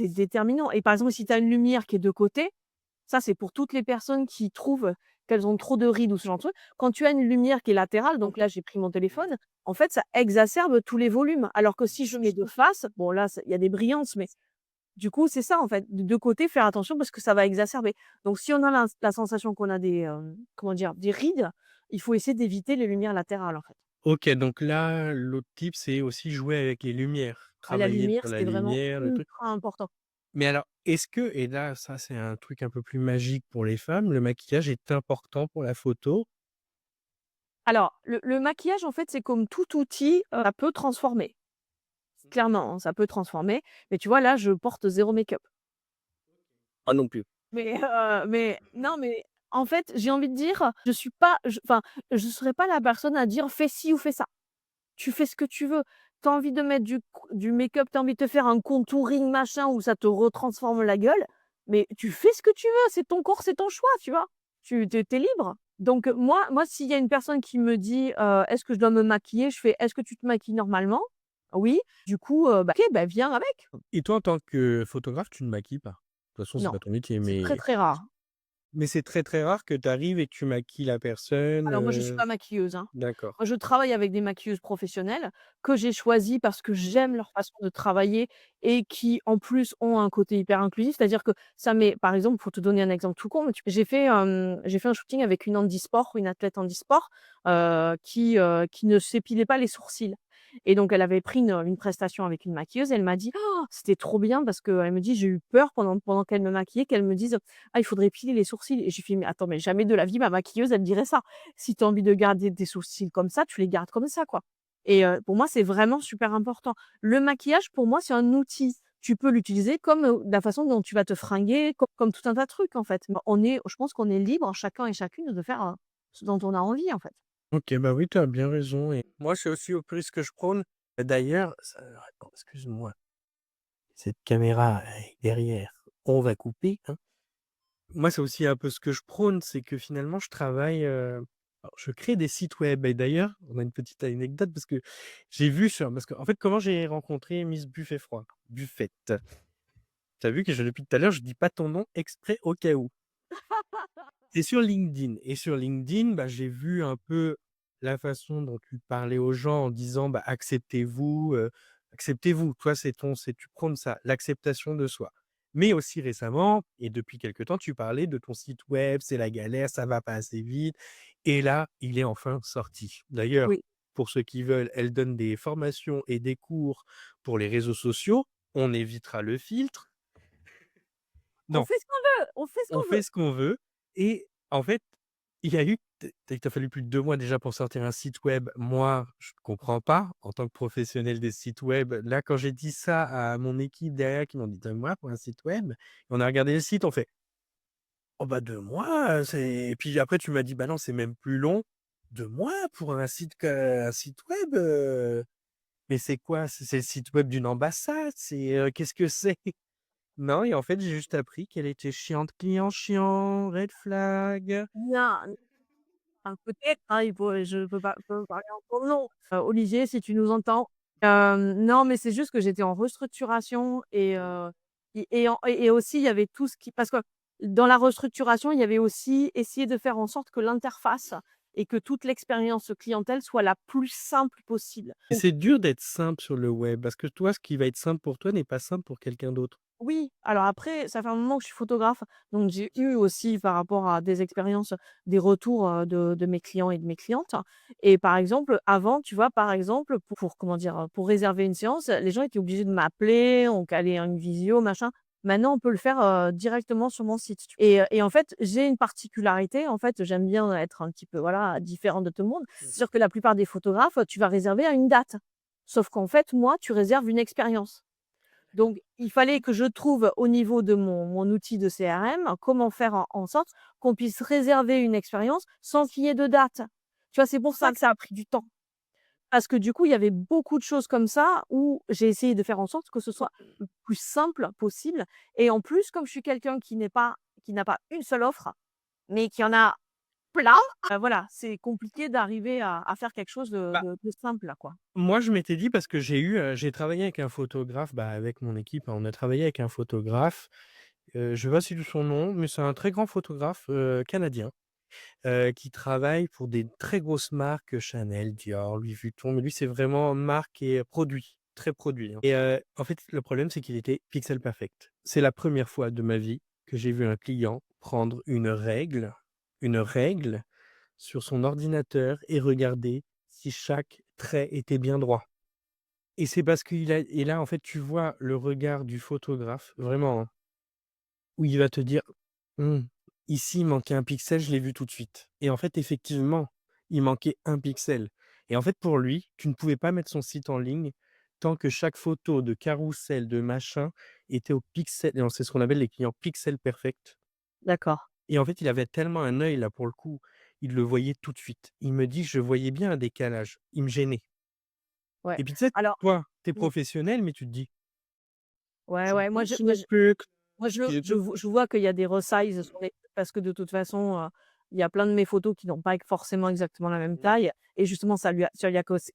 déterminant et par exemple, si tu as une lumière qui est de côté, ça, c'est pour toutes les personnes qui trouvent qu'elles ont trop de rides ou ce genre de truc. Quand tu as une lumière qui est latérale, donc là, j'ai pris mon téléphone, en fait, ça exacerbe tous les volumes. Alors que si je mets de face, bon là, il y a des brillances, mais du coup, c'est ça en fait, de 2 côtés, faire attention parce que ça va exacerber. Donc si on a la sensation qu'on a des, comment dire? Des rides, il faut essayer d'éviter les lumières latérales en fait. OK, donc là, l'autre type, c'est aussi jouer avec les lumières, Ah la travailler lumière, sur la c'est vraiment lumière, le truc. ultra important. Mais alors, est-ce que et là, ça, c'est un truc un peu plus magique pour les femmes, le maquillage est important pour la photo? Alors le maquillage en fait, c'est comme tout outil, ça peut transformer. Clairement, hein, ça peut transformer. Mais tu vois là, je porte zéro make-up. Moi non plus. Mais non, mais en fait, j'ai envie de dire, je suis pas je enfin, je serais pas la personne à dire: «Fais ci ou fais ça». Tu fais ce que tu veux. Tu as envie de mettre du make-up, tu as envie de te faire un contouring machin où ça te retransforme la gueule, mais tu fais ce que tu veux, c'est ton corps, c'est ton choix, tu vois? Tu es libre. Donc moi s'il y a une personne qui me dit, «Est-ce que je dois me maquiller?» je fais: «Est-ce que tu te maquilles normalement?» «Oui». Du coup, bah, OK, bah, viens avec. Et toi, en tant que photographe, tu ne maquilles pas? De toute façon, c'est Non, pas ton métier, c'est très, mais très rare. c'est très, très rare que tu arrives et que tu maquilles la personne, Alors moi, je suis pas maquilleuse, hein. Moi, d'accord. je travaille avec des maquilleuses professionnelles que j'ai choisies parce que j'aime leur façon de travailler et qui, en plus, ont un côté hyper inclusif. C'est-à-dire que ça met par exemple, pour te donner un exemple tout con, mais tu j'ai fait un shooting avec une handisport, une athlète handisport, qui ne s'épilait pas les sourcils et donc elle avait pris une prestation avec une maquilleuse et elle m'a dit: «Oh, c'était trop bien» parce qu'elle me dit: «J'ai eu peur pendant qu'elle me maquillait qu'elle me dise: "Ah, il faudrait épiler les sourcils"» et j'ai fait: «Mais attends, mais jamais de la vie ma maquilleuse elle dirait ça». Si tu as envie de garder tes sourcils comme ça, tu les gardes comme ça, quoi. Et pour moi, c'est vraiment super important. Le maquillage, pour moi, c'est un outil. Tu peux l'utiliser comme, de la façon dont tu vas te fringuer, comme tout un tas de trucs, en fait. Je pense qu'on est libre, chacun et chacune, de faire, ce dont on a envie, en fait. OK, bah, oui, tu as bien raison et moi, c'est aussi au plus que je prône. D'ailleurs, ça attends, excuse-moi, cette caméra est derrière, on va couper, hein. Moi, c'est aussi un peu ce que je prône, c'est que finalement je travaille, alors je crée des sites web et d'ailleurs, on a une petite anecdote parce que j'ai vu sur parce qu'en fait, comment j'ai rencontré Miss Buffet-Froid? Buffette. Tu as vu que depuis tout à l'heure, je dis pas ton nom exprès au cas où. C'est sur LinkedIn et sur LinkedIn, bah, j'ai vu un peu la façon dont tu parlais aux gens en disant: «Bah, acceptez-vous, acceptez-vous». Toi, tu prônes ça, l'acceptation de soi. Mais aussi récemment et depuis quelque temps, tu parlais de ton site web, c'est la galère, ça va pas assez vite et là, il est enfin sorti. D'ailleurs, Oui. pour ceux qui veulent, elle donne des formations et des cours pour les réseaux sociaux. On évitera le filtre. On Non. fait ce qu'on veut, on fait ce On qu'on veut. fait ce qu'on veut et en fait, il y a eu il t'a fallu plus de 2 mois déjà pour sortir un site web. Moi, je ne comprends pas en tant que professionnel des sites web. Là, quand j'ai dit ça à mon équipe derrière qui m'ont dit: 2 mois pour un site web?» On a regardé le site, on fait: «Oh bah 2 mois, c'est» et puis après tu m'as dit: «Bah non, c'est même plus long». 2 mois pour un site web, Mais c'est quoi? C'est le site web d'une ambassade? Qu'est-ce que c'est? Non et en fait, j'ai juste appris qu'elle était chiante, client chiant, red flag. Non, enfin, peut-être, hein, je peux parler en ton nom. Olivier, si tu nous entends. Non, mais c'est juste que j'étais en restructuration et aussi il y avait tout ce qui parce que dans la restructuration, il y avait aussi essayer de faire en sorte que l'interface et que toute l'expérience clientèle soit la plus simple possible. Et c'est dur d'être simple sur le web parce que toi, ce qui va être simple pour toi n'est pas simple pour quelqu'un d'autre. Oui, alors après, ça fait un moment que je suis photographe, donc j'ai eu aussi par rapport à des expériences, des retours, de mes clients et de mes clientes et par exemple, avant, tu vois, par exemple, pour comment dire? Pour réserver une séance, les gens étaient obligés de m'appeler, on calait une visio, machin. Maintenant, on peut le faire, directement sur mon site et en fait, j'ai une particularité, en fait, j'aime bien être un petit peu, voilà, différente de tout le monde. C'est-à-dire que la plupart des photographes, tu vas réserver à une date. Sauf qu'en fait, moi, tu réserves une expérience. Donc, il fallait que je trouve au niveau de mon outil de CRM, comment faire en sorte qu'on puisse réserver une expérience sans qu'il y ait de date. Tu vois? C'est pour ça que ça a pris du temps. Parce que du coup, il y avait beaucoup de choses comme ça où j'ai essayé de faire en sorte que ce soit le plus simple possible et en plus, comme je suis quelqu'un qui n'a pas une seule offre, mais qui en a plein, voilà, c'est compliqué d'arriver à faire quelque chose Bah, de simple, là, quoi. moi, je m'étais dit parce que j'ai travaillé avec un photographe, bah, avec mon équipe, hein, on a travaillé avec un photographe, je vais pas citer son nom, mais c'est un très grand photographe, canadien, qui travaille pour des très grosses marques, Chanel, Dior, Louis Vuitton, mais lui, c'est vraiment marque et produit, très produit, hein et en fait, le problème, c'est qu'il était pixel perfect. C'est la première fois de ma vie que j'ai vu un client prendre une règle sur son ordinateur et regarder si chaque trait était bien droit. Et c'est parce qu'il a et là, en fait, tu vois le regard du photographe, vraiment, hein, où il va te dire: «Mmh, ici, il manquait un pixel, je l'ai vu tout de suite» et en fait, effectivement, il manquait un pixel et en fait, pour lui, tu ne pouvais pas mettre son site en ligne tant que chaque photo de carrousel, de machin était au pixel et c'est ce qu'on appelle les clients pixel perfect D'accord. et en fait, il avait tellement un œil là, pour le coup, il le voyait tout de suite. Il me dit: «Je voyais bien un décalage, il me gênait» Ouais. et puis, tu sais, Alors toi, tu es mmh, professionnel, mais tu te dis: ouais, «Je ouais, pense le truc». moi, je vois qu'il y a des resize sur les parce que de toute façon, il y a plein de mes photos qui n'ont pas forcément exactement la même taille et justement ça lui a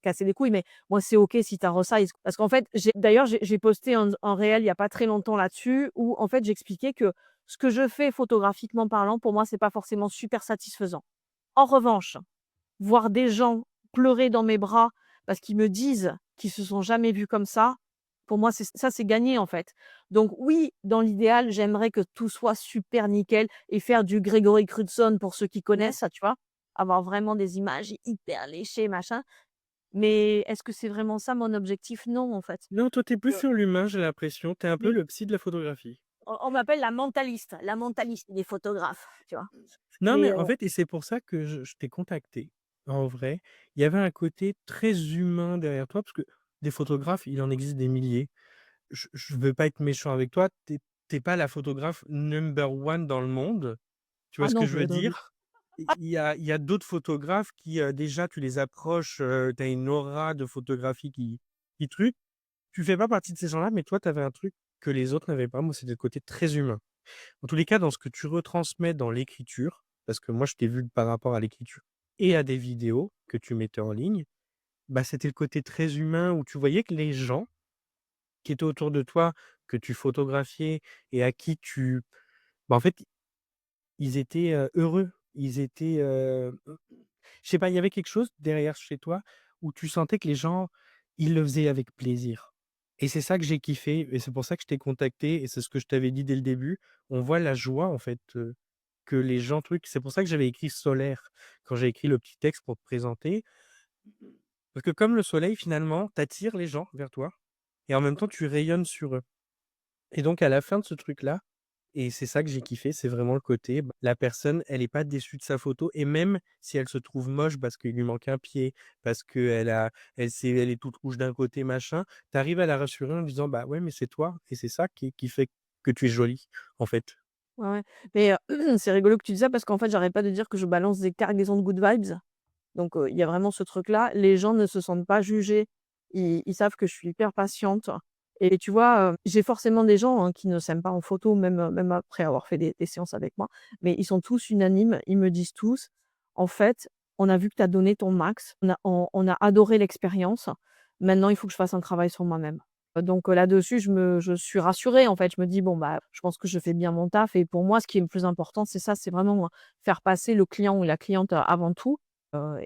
cassé les couilles, mais moi, c'est OK si tu as resize. Parce qu'en fait, j'ai posté un réel il y a pas très longtemps là-dessus où en fait, j'expliquais que ce que je fais photographiquement parlant, pour moi, c'est pas forcément super satisfaisant. En revanche, voir des gens pleurer dans mes bras parce qu'ils me disent qu'ils se sont jamais vus comme ça, pour moi, c'est gagné, en fait. Donc oui, dans l'idéal, j'aimerais que tout soit super nickel et faire du Gregory Crudson pour ceux qui connaissent, tu vois? Avoir vraiment des images hyper léchées, machin. Mais est-ce que c'est vraiment ça mon objectif? Non, en fait. Non, toi, tu es plus Heu, sur l'humain, j'ai l'impression. Tu es un peu mais le psy de la photographie. on m'appelle la mentaliste des photographes, tu vois? Non, mais Mais en fait et c'est pour ça que je t'ai contacté. En vrai, il y avait un côté très humain derrière toi, parce que des photographes, il en existe des milliers. Je veux pas être méchant avec toi, tu es pas la photographe number one dans le monde. Tu vois ah ce que non, je veux non, non. dire? Il y a d'autres photographes qui, déjà tu les approches, tu as une aura de photographie qui truc. Tu fais pas partie de ces gens-là, mais toi, tu avais un truc que les autres n'avaient pas. Moi, c'était le côté très humain. En tous les cas, dans ce que tu retransmets dans l'écriture, parce que moi, je t'ai vu par rapport à l'écriture et à des vidéos que tu mettais en ligne, bah, c'était le côté très humain où tu voyais que les gens qui étaient autour de toi, que tu photographiais et à qui bah, en fait, ils étaient, heureux. Ils étaient, je sais pas, il y avait quelque chose derrière chez toi où tu sentais que les gens, ils le faisaient avec plaisir et c'est ça que j'ai kiffé et c'est pour ça que je t'ai contacté et c'est ce que je t'avais dit dès le début. On voit la joie en fait, que les gens c'est pour ça que j'avais écrit solaire quand j'ai écrit le petit texte pour te présenter. Parce que comme le soleil finalement, t'attires les gens vers toi et en même temps tu rayonnes sur eux et donc à la fin de ce truc-là et c'est ça que j'ai kiffé, c'est vraiment le côté, la personne, elle est pas déçue de sa photo et même si elle se trouve moche parce qu'il lui manque un pied, parce qu'elle est toute rouge d'un côté, machin, tu arrives à la rassurer en lui disant: «Bah, ouais, mais c'est toi et c'est ça qui fait que tu es jolie, en fait». Ouais, ouais. Mais, c'est rigolo que tu dis ça parce qu'en fait, j'arrête pas de dire que je balance des cargaisons de good vibes. Donc, il y a vraiment ce truc-là. Les gens ne se sentent pas jugés ils savent que je suis hyper patiente et tu vois, j'ai forcément des gens, hein, qui ne s'aiment pas en photo, même après avoir fait des séances avec moi, mais ils sont tous unanimes. Ils me disent tous: «En fait, on a vu que tu as donné ton max, on a adoré l'expérience. Maintenant, il faut que je fasse un travail sur moi-même». Donc là-dessus, je suis rassurée, en fait. Je me dis: «Bon, bah, je pense que je fais bien mon taf» et pour moi, ce qui est le plus important, c'est ça, c'est vraiment, faire passer le client ou la cliente, avant tout.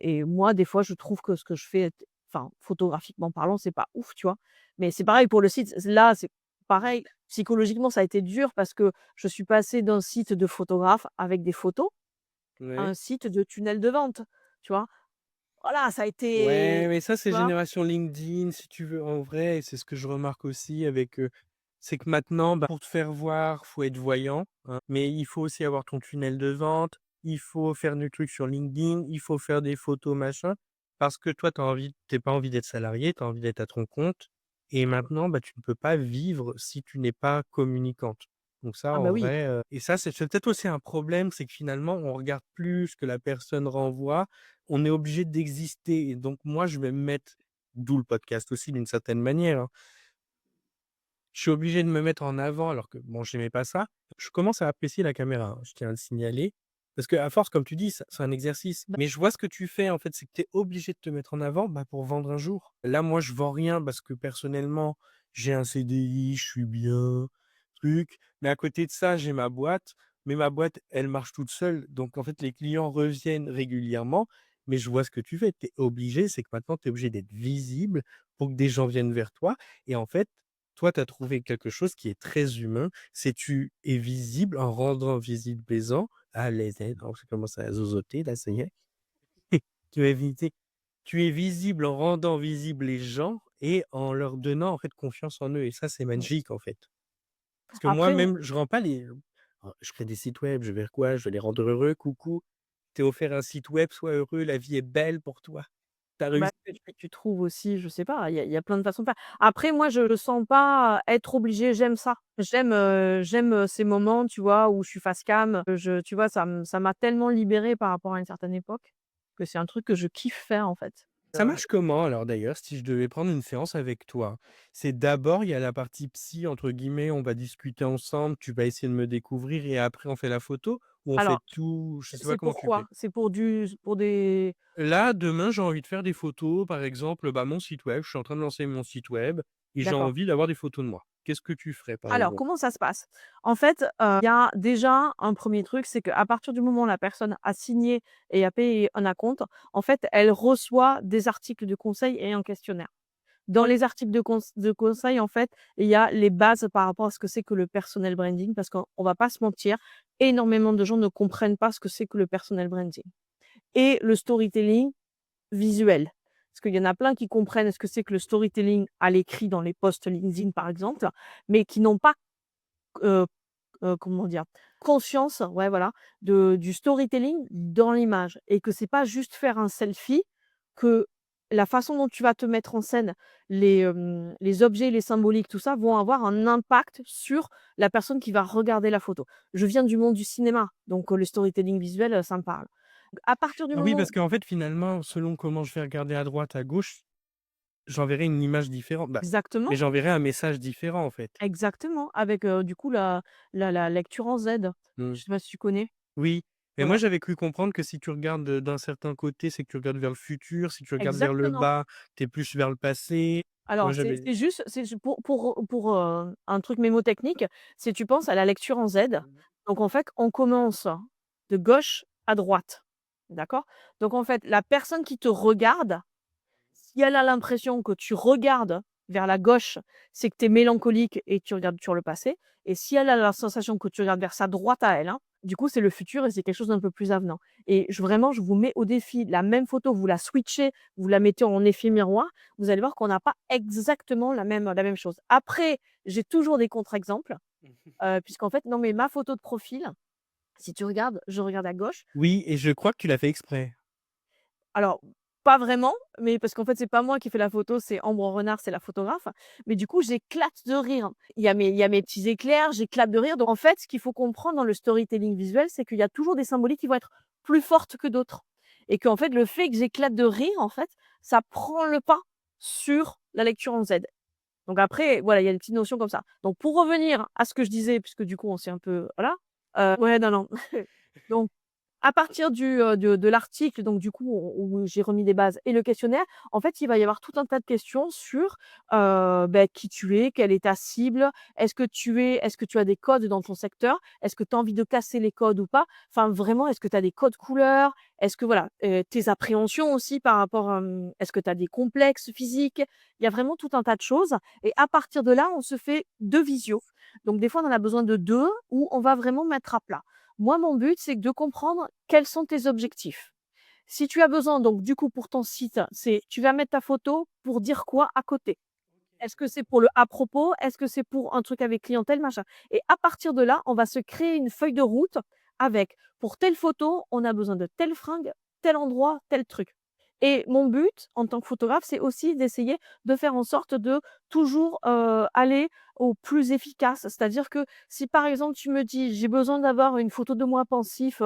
Et moi, des fois, je trouve que ce que je fais enfin, photographiquement parlant, c'est pas ouf, tu vois? Mais c'est pareil pour le site. Là, c'est pareil, psychologiquement, ça a été dur parce que je suis passée d'un site de photographe avec des photos à Ouais. un site de tunnel de vente, tu vois? Voilà, ça a Ouais, été mais ça, tu c'est vois? génération LinkedIn, si tu veux, en vrai, et c'est ce que je remarque aussi avec, c'est que maintenant, bah, pour te faire voir, faut être voyant, hein, mais il faut aussi avoir ton tunnel de vente, il faut faire du truc sur LinkedIn, il faut faire des photos, machin, parce que toi, tu pas envie d'être salarié, tu as envie d'être à ton compte, et maintenant, bah, tu ne peux pas vivre si tu n'es pas communicante. Donc ça, Ah bah en oui. vrai, et ça, c'est peut-être aussi un problème, c'est que finalement, on regarde plus ce que la personne renvoie, on est obligé d'exister, et donc moi, je vais me mettre, d'où le podcast aussi d'une certaine manière, hein. Je suis obligé de me mettre en avant alors que bon, j'aimais pas ça. Je commence à apprécier la caméra, hein, je tiens à le signaler. Parce qu'à force, comme tu dis, c'est un exercice. Bah Mais je vois ce que tu fais, en fait, c'est que tu es obligé de te mettre en avant, bah, pour vendre un jour. Là, moi, je vends rien parce que personnellement, j'ai un CDI, je suis bien, truc. Mais à côté de ça, j'ai ma boîte. Mais ma boîte, elle marche toute seule. Donc, en fait, les clients reviennent régulièrement. Mais je vois ce que tu fais. Tu es obligé, c'est que maintenant, tu es obligé d'être visible pour que des gens viennent vers toi. Et en fait, toi, tu as trouvé quelque chose qui est très humain, c'est tu es visible en rendant visible les gens. Ah les aides, alors je commence à zozoter là, ça y est. Tu es visible en rendant visibles les gens et en leur donnant, en fait, confiance en eux, et ça, c'est mmh. magique, en fait. Parce que Après m moi-même, je rends pas les je crée des sites web, je vais faire quoi? Je vais les rendre heureux, coucou, t'es offert un site web, sois heureux, la vie est belle pour toi. Tu as bah, réussi. tu trouves aussi, je sais pas, il y a plein de façons de faire. Après moi, je le sens pas être obligée, j'aime ça. J'aime, ces moments, tu vois, où je suis face cam, tu vois, ça m'a tellement libérée par rapport à une certaine époque, que c'est un truc que je kiffe faire, en fait. Ça marche comment alors d'ailleurs, si je devais prendre une séance avec toi? C'est d'abord, il y a la partie «psy» entre guillemets, on va discuter ensemble, tu vas essayer de me découvrir et après on fait la photo? Ou on fait Alors, tout? Je sais pas c'est comment tu fais? pourquoi? C'est pour des Là, demain, j'ai envie de faire des photos, par exemple, bah, mon site web, je suis en train de lancer mon site web et j'ai d'accord. envie d'avoir des photos de moi. Qu'est-ce que tu ferais par Alors, exemple? comment ça se passe? En fait, il y a déjà un premier truc, c'est qu'à partir du moment où la personne a signé et a payé un acompte, en fait, elle reçoit des articles de conseil et un questionnaire. Dans les articles de conseil, en fait, il y a les bases par rapport à ce que c'est que le personal branding, parce qu'on va pas se mentir, énormément de gens ne comprennent pas ce que c'est que le personal branding et le storytelling visuel. Parce qu'il y en a plein qui comprennent ce que c'est que le storytelling à l'écrit dans les posts LinkedIn, par exemple, mais qui n'ont pas, heu comment dire? Conscience, ouais, voilà, du storytelling dans l'image et que c'est pas juste faire un selfie, que la façon dont tu vas te mettre en scène, les objets, les symboliques, tout ça, vont avoir un impact sur la personne qui va regarder la photo. Je viens du monde du cinéma, donc le storytelling visuel, ça me parle. À partir du Ah oui, moment parce qu'en fait, finalement, selon comment je vais regarder à droite, à gauche, j'enverrai une image différente. Bah, exactement, mais j'enverrai un message différent en fait. exactement, avec, du coup la lecture en Z. Mmh. Je sais pas si tu connais? Oui, mais moi Voilà. j'avais cru comprendre que si tu regardes, d'un certain côté, c'est que tu regardes vers le futur, si tu regardes vers le Exactement. bas, tu es plus vers le passé. Moi Alors, j'avais c'est ju pour, un truc mémotechnique, si tu penses à la lecture en Z, donc en fait, on commence de gauche à droite, d'accord? Donc en fait, la personne qui te regarde, si elle a l'impression que tu regardes vers la gauche, c'est que tu es mélancolique et tu regardes sur le passé et si elle a la sensation que tu regardes vers sa droite à elle, hein, du coup, c'est le futur et c'est quelque chose d'un peu plus avenant et je vous mets au défi, la même photo, vous la switchez, vous la mettez en effet miroir, vous allez voir qu'on n'a pas exactement la même chose. Après, j'ai toujours des contre-exemples, puisqu'en fait non, mais ma photo de profil, si tu regardes, je regarde à gauche. oui, et je crois que tu l'as fait exprès. Alors, pas vraiment, mais parce qu'en fait, c'est pas moi qui fais la photo, c'est Ambre Renard, c'est la photographe. Mais du coup, j'éclate de rire. Il y a mes petits éclairs, j'éclate de rire. Donc en fait, ce qu'il faut comprendre dans le storytelling visuel, c'est qu'il y a toujours des symboliques qui vont être plus fortes que d'autres. Et qu'en fait, le fait que j'éclate de rire, en fait, ça prend le pas sur la lecture en Z. Donc après, voilà, il y a des petites notions comme ça. Donc pour revenir à ce que je disais, puisque du coup on s'est un peu voilà, ouais, non, non. Donc à partir de l'article, donc du coup, où j'ai remis des bases et le questionnaire, en fait, il va y avoir tout un tas de questions sur, qui tu es, quelle est ta cible, est-ce que tu as des codes dans ton secteur? Est-ce que tu as envie de casser les codes ou pas? Enfin, vraiment, est-ce que tu as des codes couleurs? Est-ce que voilà, tes appréhensions aussi par rapport, est-ce que tu as des complexes physiques? Il y a vraiment tout un tas de choses et à partir de là, on se fait 2 visios. Donc des fois, on en a besoin de 2 où on va vraiment mettre à plat. Moi, mon but, c'est de comprendre quels sont tes objectifs. Si tu as besoin, donc du coup, pour ton site, c'est tu vas mettre ta photo pour dire quoi à côté? Est-ce que c'est pour le à propos? Est-ce que c'est pour un truc avec clientèle, machin? Et à partir de là, on va se créer une feuille de route avec, pour telle photo, on a besoin de telle fringue, tel endroit, tel truc. Et mon but, en tant que photographe, c'est aussi d'essayer de faire en sorte de toujours, aller au plus efficace. C'est-à-dire que si, par exemple, tu me dis: «J'ai besoin d'avoir une photo de moi pensif,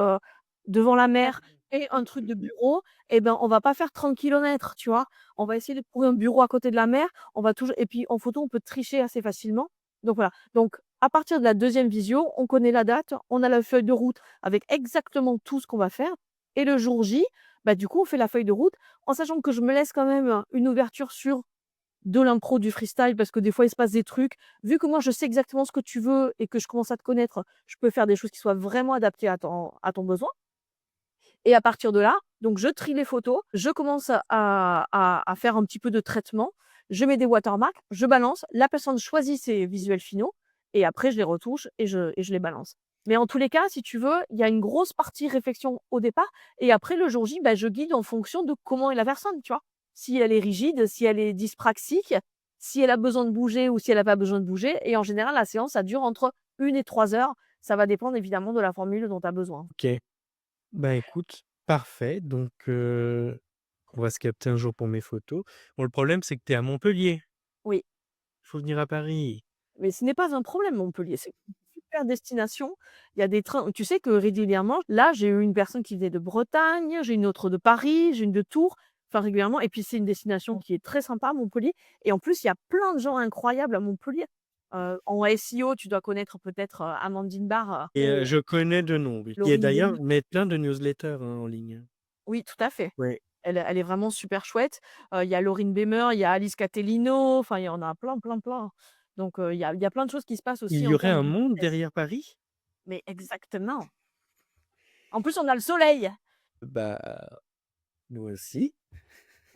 devant la mer et un truc de bureau», et ben, on va pas faire 30 kilomètres, tu vois? On va essayer de trouver un bureau à côté de la mer, on va toujours et puis en photo, on peut tricher assez facilement. Donc voilà. Donc à partir de la deuxième visio, on connaît la date, on a la feuille de route avec exactement tout ce qu'on va faire et le jour J, bah, du coup, on fait la feuille de route en sachant que je me laisse quand même une ouverture sur de l'impro, du freestyle parce que des fois, il se passe des trucs. Vu que moi, je sais exactement ce que tu veux et que je commence à te connaître, je peux faire des choses qui soient vraiment adaptées à ton besoin. Et à partir de là, donc je trie les photos, je commence à faire un petit peu de traitement, je mets des watermarks, je balance, la personne choisit ses visuels finaux et après je les retouche et je les balance. Mais en tous les cas, si tu veux, il y a une grosse partie réflexion au départ et après le jour J, bah, je guide en fonction de comment est la personne, tu vois? Si elle est rigide, si elle est dyspraxique, si elle a besoin de bouger ou si elle a pas besoin de bouger et en général, la séance, ça dure entre 1 et 3 heures. Ça va dépendre évidemment de la formule dont tu as besoin. OK. Bah, écoute, parfait. Donc, on va se capter un jour pour mes photos. Bon, le problème, c'est que tu es à Montpellier. Oui. Il faut venir à Paris. Mais ce n'est pas un problème Montpellier, c'est une super destination. Il y a des trains tu sais que régulièrement, là, j'ai eu une personne qui venait de Bretagne, j'ai une autre de Paris, j'ai une de Tours, enfin régulièrement et puis c'est une destination qui est très sympa, Montpellier et en plus, il y a plein de gens incroyables à Montpellier. En SEO, tu dois connaître peut-être, Amandine Barre, Et et je connais de nom, oui. Qui est Laurine d'ailleurs Bénu. met plein de newsletters, hein, en ligne. Oui, tout à fait. Ouais. Elle est vraiment super chouette. Il y a Laurine Bemer, il y a Alice Catellino, enfin il y en a plein, plein, plein. Donc il y a plein de choses qui se passent Il aussi y en aurait termes un de monde business. derrière Paris? Mais exactement. En plus, on a le soleil. Bah, nous aussi.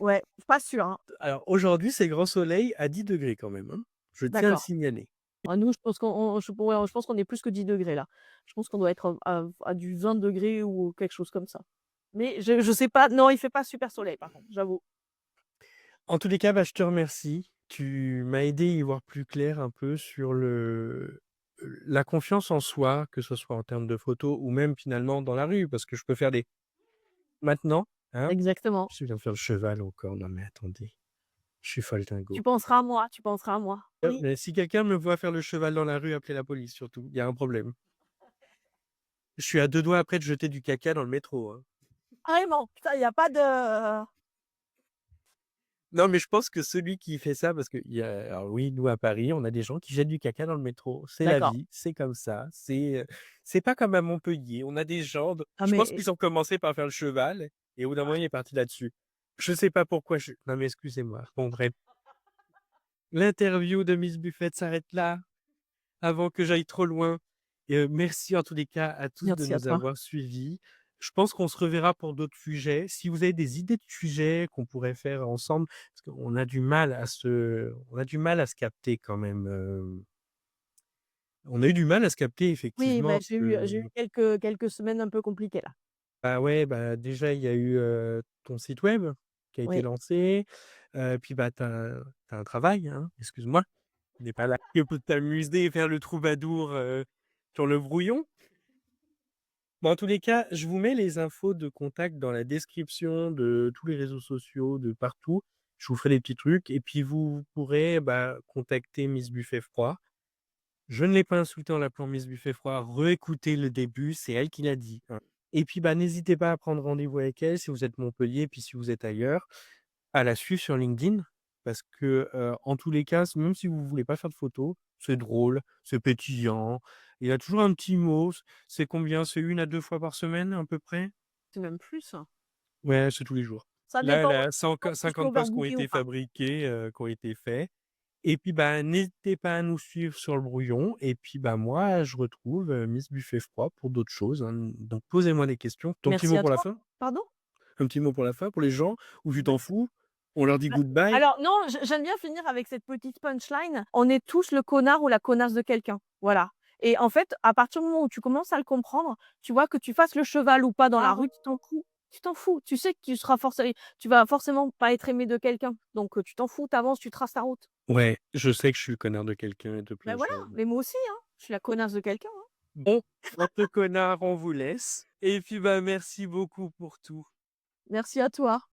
Ouais, pas sûr, hein. Alors aujourd'hui, c'est grand soleil à 10 degrés quand même, hein. Je tiens à le D'accord. signaler. Ah nous, je pense je pense qu'on est plus que 10 degrés là. Je pense qu'on doit être à du 20 degrés ou quelque chose comme ça. Mais je sais pas, non, il fait pas super soleil par contre, j'avoue. En tous les cas, bah, je te remercie. Tu m'as aidé à y voir plus clair un peu sur la confiance en soi, que ce soit en termes de photos ou même finalement dans la rue, parce que je peux faire des maintenant, hein? Exactement. Je viens de faire le cheval encore, non mais attendez, je suis folle Tu dingo. penseras à moi, tu penseras à moi. Oui, Mais si quelqu'un me voit faire le cheval dans la rue, appelez la police surtout, il y a un problème. Je suis à 2 doigts après de jeter du caca dans le métro, hein. carrément. Putain, il y a pas de Non, mais je pense que celui qui fait ça parce qu'il y a alors oui, nous à Paris, on a des gens qui jettent du caca dans le métro. C'est la d'accord. vie, c'est comme ça. C'est pas comme à Montpellier. On a des gens de Ah je pense mais qu'ils ont commencé par faire le cheval et au bout d'un moment, il est parti là-dessus. Je sais pas pourquoi je non, mais excusez-moi. Bon bref, l'interview de Miss Buffett s'arrête là, avant que j'aille trop loin et merci en tous les cas à tous de merci à nous toi. avoir suivis. Je pense qu'on se reverra pour d'autres sujets. Si vous avez des idées de sujets qu'on pourrait faire ensemble, parce qu'on a du mal à se capter quand même, on a eu du mal à se capter Oui, bah, effectivement j'ai eu quelques semaines un peu compliquées là. bah, ouais, bah, déjà il y a eu, ton site web qui a été Oui. lancé, puis, bah, tu as un travail, hein, excuse-moi. On n'est pas là que pour t'amuser et faire le troubadour, sur le brouillon. Bon, en tous les cas, je vous mets les infos de contact dans la description de tous les réseaux sociaux, de partout. Je vous ferai des petits trucs et puis vous pourrez, bah, contacter Miss Buffet Froid. Je ne l'ai pas insultée en l'appelant Miss Buffet Froid, réécoutez le début, c'est elle qui l'a dit, hein. Et puis, bah, n'hésitez pas à prendre rendez-vous avec elle si vous êtes Montpellier, puis si vous êtes ailleurs, à la suivre sur LinkedIn. parce que, en tous les cas, même si vous voulez pas faire de photos, c'est drôle, c'est pétillant, il y a toujours un petit mot. C'est combien? C'est 1 à 2 fois par semaine à peu près? C'est même plus, hein. Ouais, c'est tous les jours. Ça Là, dépend elle a si c'est 50 postes qui ont overbooké ou été pas. fabriqués, qui ont été faits et puis, bah, n'hésitez pas à nous suivre sur le brouillon et puis, bah, moi, je retrouve, Miss Buffet Froid pour d'autres choses, hein, donc posez-moi des questions. Ton petit Merci mot à pour la toi. fin? Pardon? Un petit mot pour la fin, pour les gens ou tu Bah t'en fous? On leur dit bah, goodbye? alors non, j'aime bien finir avec cette petite punchline: «On est tous le connard ou la connasse de quelqu'un». Voilà, et en fait, à partir du moment où tu commences à le comprendre, tu vois, que tu fasses le cheval ou pas dans la rue, tu t'en fous. Tu t'en fous. Tu sais que tu vas forcément pas être aimé de quelqu'un, donc tu t'en fous, tu avances, tu traces ta route. Ouais, je sais que je suis le connard de quelqu'un et de Ben plein de voilà, choses. mais moi aussi, hein, je suis la connasse de quelqu'un, hein. Bon, entre connards, on vous laisse et puis, bah, merci beaucoup pour tout. Merci à toi.